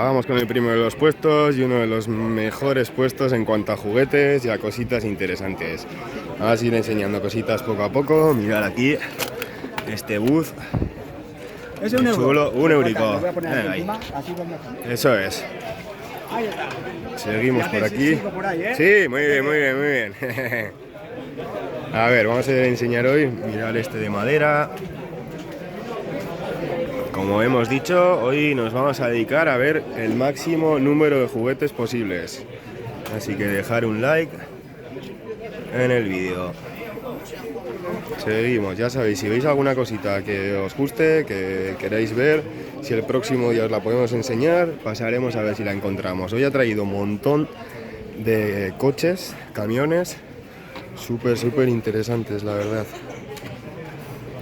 Vamos con el primero de los puestos y uno de los mejores puestos en cuanto a juguetes y a cositas interesantes. Vamos a ir enseñando cositas poco a poco. Mirad aquí este booth. Es un euro. Chulo, un eurico. Venga, Ahí. Eso es. Seguimos por aquí. Sí, muy bien, muy bien, muy bien. A ver, vamos a enseñar hoy. Mirad este de madera. Como hemos dicho, hoy nos vamos a dedicar a ver el máximo número de juguetes posibles. Así que dejar un like en el vídeo. Seguimos, ya sabéis, si veis alguna cosita que os guste, que queráis ver, si el próximo día os la podemos enseñar, pasaremos a ver si la encontramos. Hoy ha traído un montón de coches, camiones, súper interesantes, la verdad.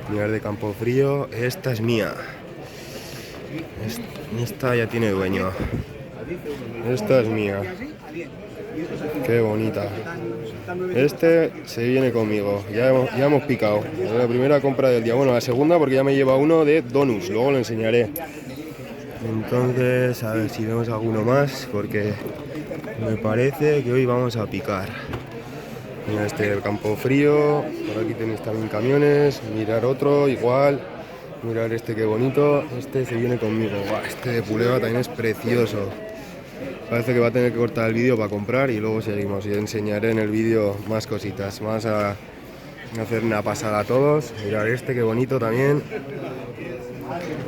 Mirad de Campofrío, esta es mía. Esta ya tiene dueño. Esta es mía. Qué bonita. Este se viene conmigo. Ya hemos picado. Es la primera compra del día. Bueno, la segunda porque ya me lleva uno de Donus. Luego lo enseñaré. Entonces, a ver si vemos alguno más. Porque me parece que hoy vamos a picar. Mira este del Campofrío. Por aquí tenéis también camiones. Mirar otro igual. Mirad este que bonito, este se viene conmigo. Buah, este de Puleva también es precioso. Parece que va a tener que cortar el vídeo para comprar y luego seguimos. Y enseñaré en el vídeo más cositas. Vamos a hacer una pasada a todos. Mirad este que bonito también.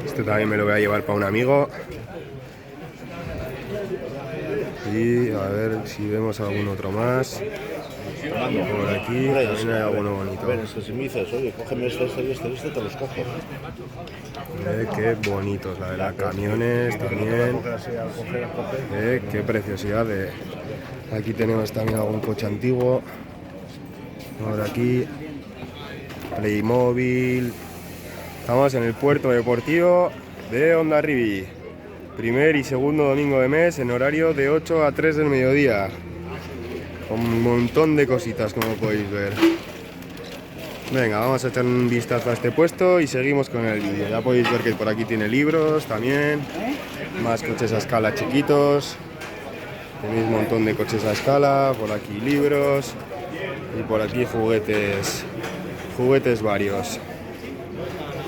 Este también me lo voy a llevar para un amigo. Y a ver si vemos algún otro más. Por aquí también hay alguno bonito. A ver, es que si me dices, oye, cógeme este, te los cojo. Qué bonitos, la verdad. Camiones también. Qué preciosidad. Aquí tenemos también algún coche antiguo. Por aquí. Playmobil. Estamos en el puerto deportivo de Hondarribia. Primer y segundo domingo de mes en horario de 8 a 3 del mediodía. Con un montón de cositas, como podéis ver. Venga, vamos a echar un vistazo a este puesto y seguimos con el vídeo. Ya podéis ver que por aquí tiene libros también. Más coches a escala chiquitos. Tenéis un montón de coches a escala. Por aquí libros. Y por aquí juguetes. Juguetes varios.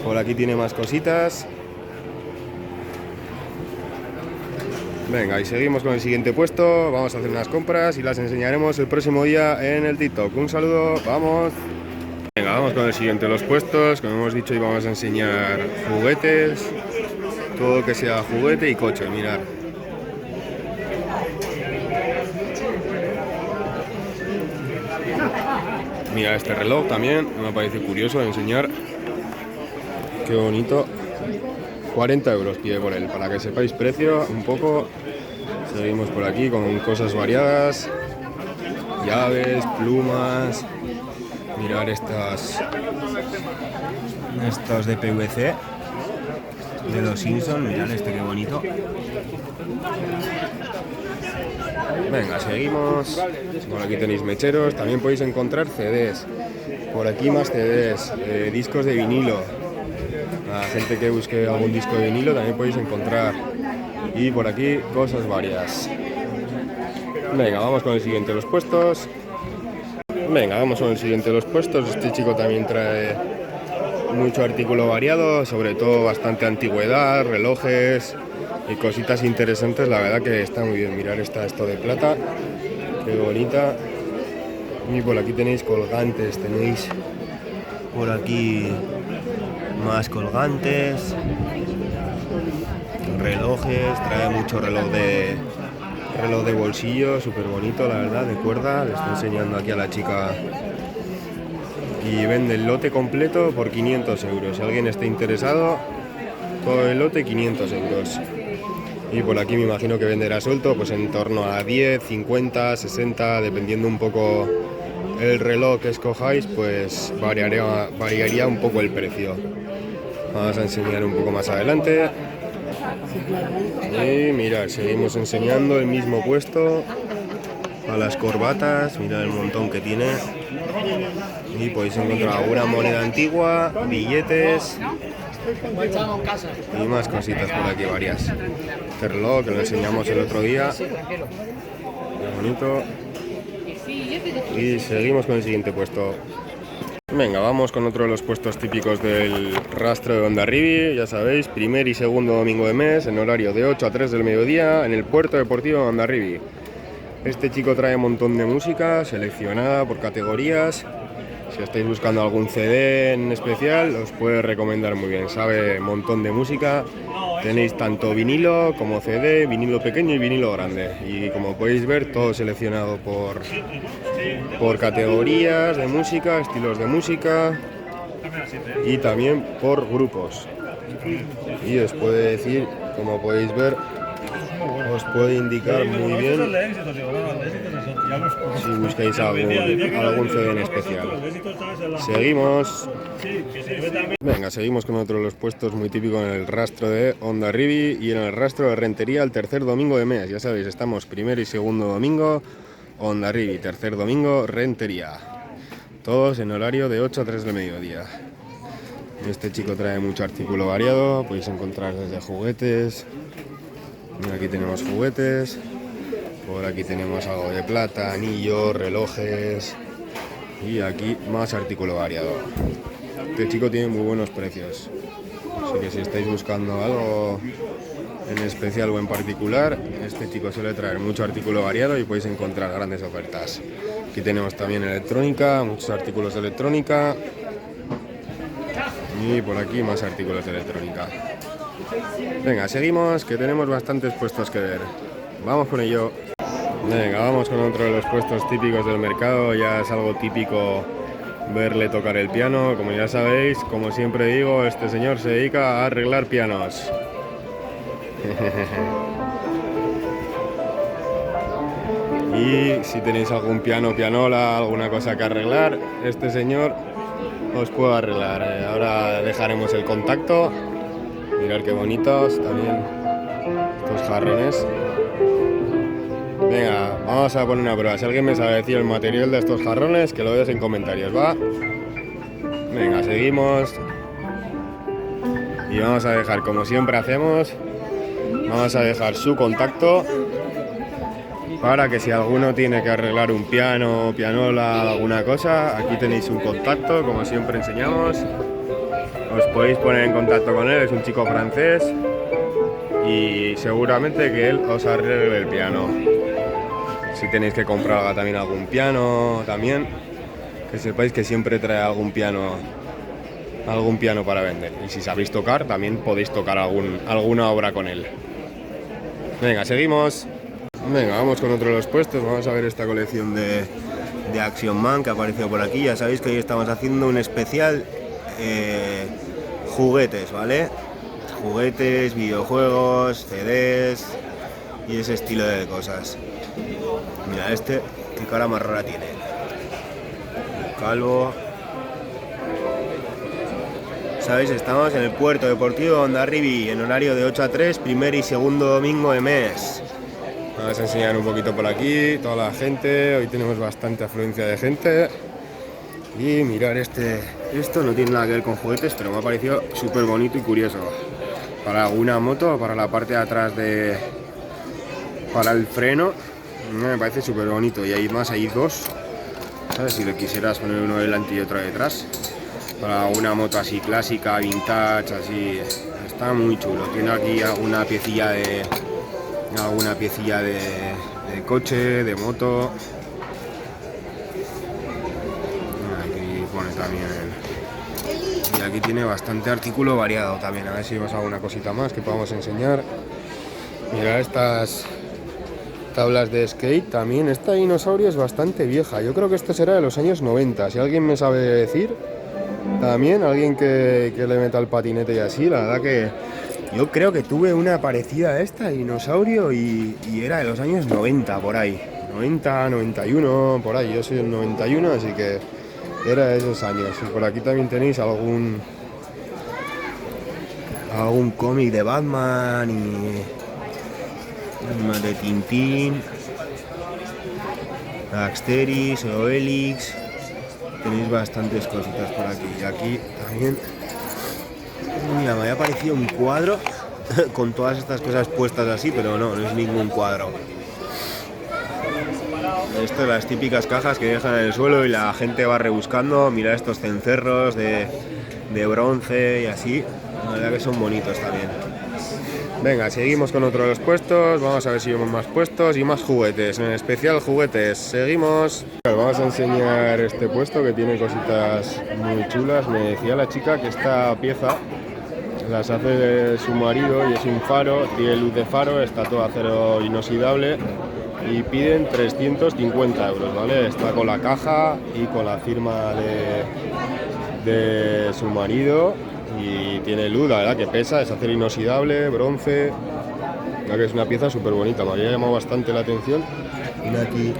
Por aquí tiene más cositas. Venga, y seguimos con el siguiente puesto. Vamos a hacer unas compras y las enseñaremos el próximo día en el TikTok. Un saludo, vamos. Venga, vamos con el siguiente de los puestos. Como hemos dicho, hoy vamos a enseñar juguetes. Todo que sea juguete y coche, mirad. Mira este reloj también, me parece curioso de enseñar. Qué bonito. 40 euros pide por él, para que sepáis precio un poco. Seguimos por aquí con cosas variadas. Llaves, plumas. Mirad estos de PVC de los Simpsons. Mirad este que bonito. Venga, seguimos. Por aquí tenéis mecheros. También podéis encontrar CDs. Por aquí más CDs, discos de vinilo. A la gente que busque algún disco de vinilo también podéis encontrar. Y por aquí cosas varias. Venga, vamos con el siguiente de los puestos. Venga, vamos con el siguiente de los puestos. Este chico también trae mucho artículo variado, sobre todo bastante antigüedad, relojes y cositas interesantes. La verdad que está muy bien. Mirad esto de plata, qué bonita. Y por aquí tenéis colgantes, tenéis por aquí más colgantes, relojes, trae mucho reloj de bolsillo, súper bonito, la verdad, de cuerda. Le estoy enseñando aquí a la chica. Y vende el lote completo por 500 euros. Si alguien está interesado, todo el lote 500 euros. Y por aquí me imagino que venderá suelto, pues en torno a 10, 50, 60, dependiendo un poco el reloj que escojáis, pues variaría un poco el precio. Vamos a enseñar un poco más adelante. Y mirad, seguimos enseñando el mismo puesto a las corbatas. Mirad el montón que tiene. Y podéis encontrar alguna moneda antigua, billetes Y más cositas por aquí, varias. Este reloj que lo enseñamos el otro día. Qué bonito. Y seguimos con el siguiente puesto. Venga, vamos con otro de los puestos típicos del rastro de Hondarribia. Ya sabéis, primer y segundo domingo de mes, en horario de 8 a 3 del mediodía, en el puerto deportivo de Hondarribia. Este chico trae un montón de música, seleccionada por categorías. Si estáis buscando algún CD en especial, os puede recomendar muy bien. Sabe un montón de música. Tenéis tanto vinilo como CD, vinilo pequeño y vinilo grande. Y como podéis ver, todo seleccionado por categorías de música, estilos de música y también por grupos. Y os puede decir, como podéis ver, os puede indicar muy bien si buscáis algún CD en especial. Seguimos. Venga, seguimos con otro de los puestos muy típicos en el rastro de Hondarribia y en el rastro de Rentería el tercer domingo de mes. Ya sabéis, estamos primer y segundo domingo, Hondarribia, tercer domingo, Rentería. Todos en horario de 8 a 3 del mediodía. Este chico trae mucho artículo variado, podéis encontrar desde juguetes. Aquí tenemos juguetes, por aquí tenemos algo de plata, anillos, relojes y aquí más artículo variado. Este chico tiene muy buenos precios, así que si estáis buscando algo en especial o en particular, este chico suele traer mucho artículo variado y podéis encontrar grandes ofertas. Aquí tenemos también electrónica, muchos artículos de electrónica y por aquí más artículos de electrónica. Venga, seguimos, que tenemos bastantes puestos que ver. Vamos con ello. Venga, vamos con otro de los puestos típicos del mercado. Ya es algo típico verle tocar el piano. Como ya sabéis, como siempre digo, este señor se dedica a arreglar pianos. Y si tenéis algún piano, pianola, alguna cosa que arreglar, este señor os puede arreglar. Ahora dejaremos el contacto. Mirad qué bonitos también estos jarrones. Venga, vamos a poner una prueba. Si alguien me sabe decir el material de estos jarrones, que lo deis en comentarios, ¿va? Venga, seguimos. Y vamos a dejar, como siempre hacemos, vamos a dejar su contacto para que si alguno tiene que arreglar un piano, pianola, alguna cosa, aquí tenéis un contacto, como siempre enseñamos. Os podéis poner en contacto con él, es un chico francés y seguramente que él os arregle el piano. Si tenéis que comprar también algún piano, también, que sepáis que siempre trae algún piano para vender. Y si sabéis tocar, también podéis tocar alguna obra con él. Venga, seguimos. Venga, vamos con otro de los puestos. Vamos a ver esta colección de Action Man que ha aparecido por aquí. Ya sabéis que hoy estamos haciendo un especial juguetes, ¿vale? Juguetes, videojuegos, CDs y ese estilo de cosas. Mira este, qué cara más rara tiene. Calvo. ¿Sabéis? Estamos en el puerto deportivo de Hondarribia en horario de 8 a 3, primer y segundo domingo de mes. Vamos a enseñar un poquito por aquí, toda la gente. Hoy tenemos bastante afluencia de gente. Y mirar esto no tiene nada que ver con juguetes, pero me ha parecido súper bonito y curioso. Para alguna moto, para la parte de atrás para el freno, me parece súper bonito. Y hay más, hay dos, ¿sabes? Si le quisieras poner uno delante y otro detrás. Para una moto así clásica, vintage, así, está muy chulo. Tiene aquí alguna piecilla de coche, de moto. Aquí pone también. Y aquí tiene bastante artículo variado también. A ver si vemos alguna cosita más que podamos enseñar. Mira estas tablas de skate también. Esta dinosaurio es bastante vieja. Yo creo que esto será de los años 90. Si alguien me sabe decir, también alguien que le meta el patinete y así, la verdad que yo creo que tuve una parecida a esta dinosaurio y era de los años 90 por ahí. 90, 91, por ahí. Yo soy del 91, así que era de esos años. Y por aquí también tenéis algún cómic de Batman y de Tintín, Asterix, Obelix. Tenéis bastantes cositas por aquí. Y aquí también Mira, me había parecido un cuadro con todas estas cosas puestas así, pero no es ningún cuadro. Esto es las típicas cajas que dejan en el suelo y la gente va rebuscando. Mira estos cencerros de bronce y así. La verdad que son bonitos también. Venga, seguimos con otro de los puestos. Vamos a ver si vemos más puestos y más juguetes. En especial juguetes. Seguimos. Vamos a enseñar este puesto que tiene cositas muy chulas. Me decía la chica que esta pieza las hace su marido y es un faro. Tiene luz de faro, está todo acero inoxidable. Y piden 350 euros, ¿vale? Está con la caja y con la firma de su marido y tiene luz, la verdad que pesa, es acero inoxidable, bronce, ya que es una pieza súper bonita, me había llamado bastante la atención. Mira aquí,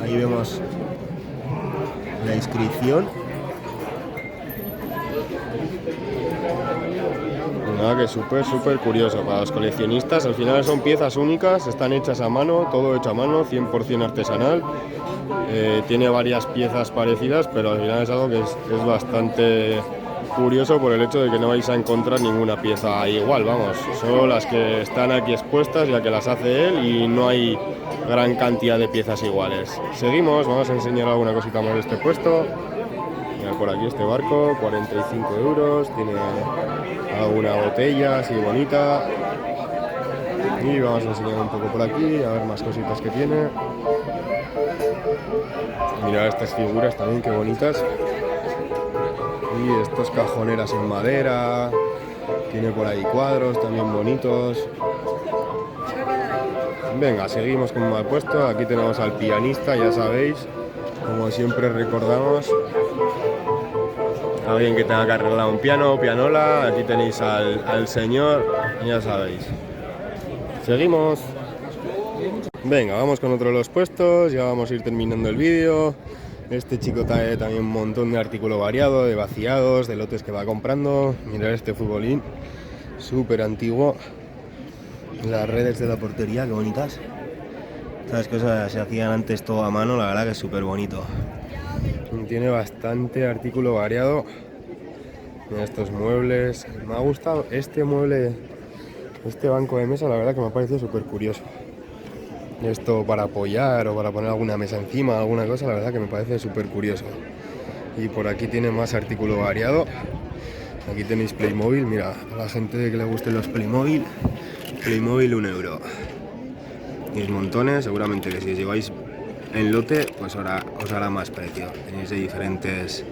ahí vemos la inscripción. Nada, que súper curioso para los coleccionistas. Al final son piezas únicas, están hechas a mano, todo hecho a mano, 100% artesanal. Tiene varias piezas parecidas, pero al final es algo que es bastante curioso por el hecho de que no vais a encontrar ninguna pieza igual, vamos. Son las que están aquí expuestas, ya que las hace él, y no hay gran cantidad de piezas iguales. Seguimos, vamos a enseñar alguna cosita más de este puesto. Mira, por aquí este barco, 45 euros, tiene alguna botella así bonita. Y vamos a enseñar un poco por aquí, a ver más cositas que tiene. Mirad estas figuras también, qué bonitas. Y estos cajoneras en madera. Tiene por ahí cuadros también bonitos. Venga, seguimos con más puesto. Aquí tenemos al pianista, ya sabéis. Como siempre recordamos, alguien que tenga que arreglar un piano, pianola. Aquí tenéis al señor, ya sabéis. Seguimos. Venga, vamos con otro de los puestos. Ya vamos a ir terminando el vídeo. Este chico trae también un montón de artículo variado, de vaciados, de lotes que va comprando. Mirad este futbolín, súper antiguo. Las redes de la portería, qué bonitas. Estas cosas se hacían antes todo a mano, la verdad que es súper bonito. Tiene bastante artículo variado. Mira estos muebles. Me ha gustado este mueble, este banco de mesa, la verdad que me ha parecido súper curioso. Esto para apoyar o para poner alguna mesa encima, alguna cosa, la verdad que me parece súper curioso. Y por aquí tiene más artículo variado. Aquí tenéis Playmobil, mira, a la gente que le gusten los Playmobil, Playmobil 1 euro. Tenéis montones, seguramente que si os lleváis en lote, pues ahora os hará más precio. Tenéis de diferentes...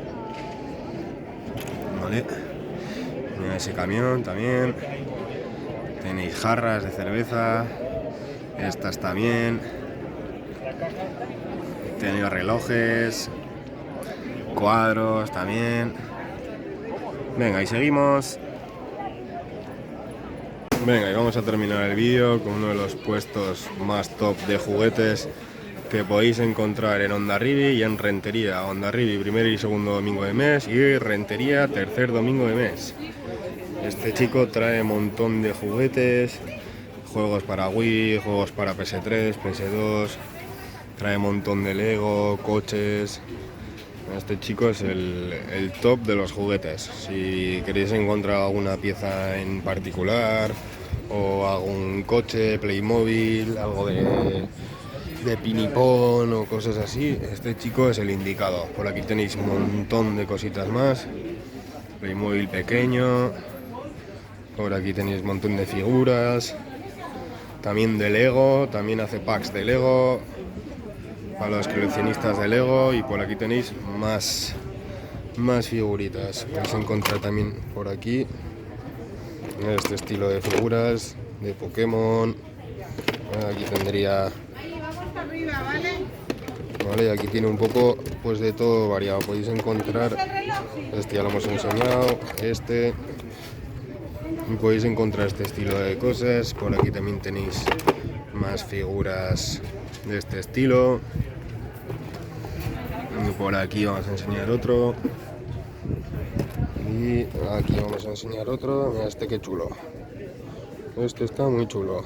¿Vale? Mira ese camión también. Tenéis jarras de cerveza. Estas también. Tenéis relojes. Cuadros también. Venga, y seguimos. Venga, y vamos a terminar el vídeo con uno de los puestos más top de juguetes que podéis encontrar en Hondarribia y en Rentería. Hondarribia primer y segundo domingo de mes y Rentería tercer domingo de mes. Este chico trae un montón de juguetes, juegos para Wii, juegos para PS3, PS2, trae un montón de Lego, coches. Este chico es el top de los juguetes. Si queréis encontrar alguna pieza en particular o algún coche, Playmobil, algo de pinipón o cosas así, este chico es el indicado. Por aquí tenéis un montón de cositas más. Playmobil pequeño. Por aquí tenéis un montón de figuras. También de Lego, también hace packs de Lego para los coleccionistas de Lego. Y por aquí tenéis más figuritas. Podéis encontrar también por aquí este estilo de figuras de Pokémon. Aquí tendría... Vale, y aquí tiene un poco pues de todo variado. Podéis encontrar, este ya lo hemos enseñado, este, y podéis encontrar este estilo de cosas. Por aquí también tenéis más figuras de este estilo. Y por aquí vamos a enseñar otro. Y aquí vamos a enseñar otro. Mira este, qué chulo. Este está muy chulo.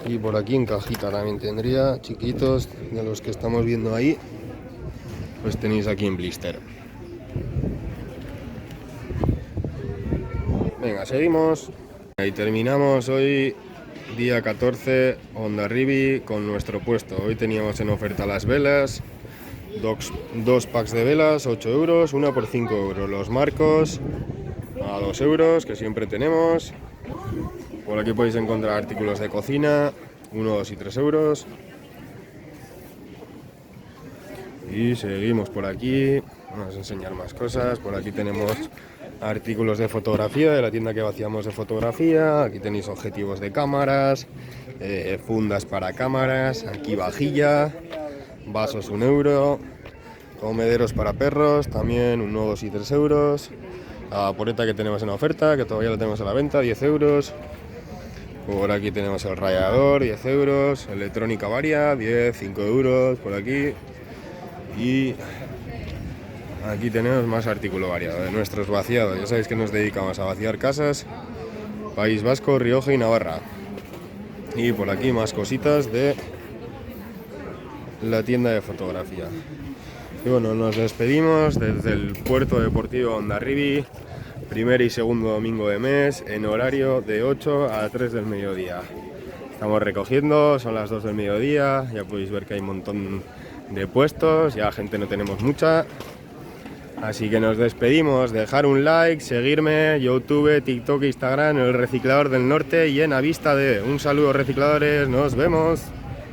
Y por aquí en cajita también tendría, chiquitos, de los que estamos viendo ahí. pues tenéis aquí en blister. Venga, seguimos. Y terminamos hoy, día 14, Hondarribia, con nuestro puesto. Hoy teníamos en oferta las velas, dos packs de velas, 8 euros, una por 5 euros. Los marcos a 2 euros, que siempre tenemos. Por aquí podéis encontrar artículos de cocina, 1, 2 y 3 euros. Y seguimos por aquí, vamos a enseñar más cosas. Por aquí tenemos artículos de fotografía, de la tienda que vaciamos de fotografía. Aquí tenéis objetivos de cámaras, fundas para cámaras, aquí vajilla, vasos 1 euro, comederos para perros, también 1, 2 y 3 euros. La vaporeta que tenemos en oferta, que todavía la tenemos a la venta, 10 euros. Por aquí tenemos el rallador, 10 euros, electrónica varia, 10, 5 euros, por aquí. Y aquí tenemos más artículo variado de nuestros vaciados. Ya sabéis que nos dedicamos a vaciar casas, País Vasco, Rioja y Navarra. Y por aquí más cositas de la tienda de fotografía. Y bueno, nos despedimos desde el puerto deportivo Hondarribia, primer y segundo domingo de mes, en horario de 8 a 3 del mediodía. Estamos recogiendo, son las 2 del mediodía, ya podéis ver que hay un montón de puestos, ya gente no tenemos mucha. Así que nos despedimos, dejar un like, seguirme, YouTube, TikTok, Instagram, El Reciclador del Norte y en Avista de. Un saludo recicladores, nos vemos.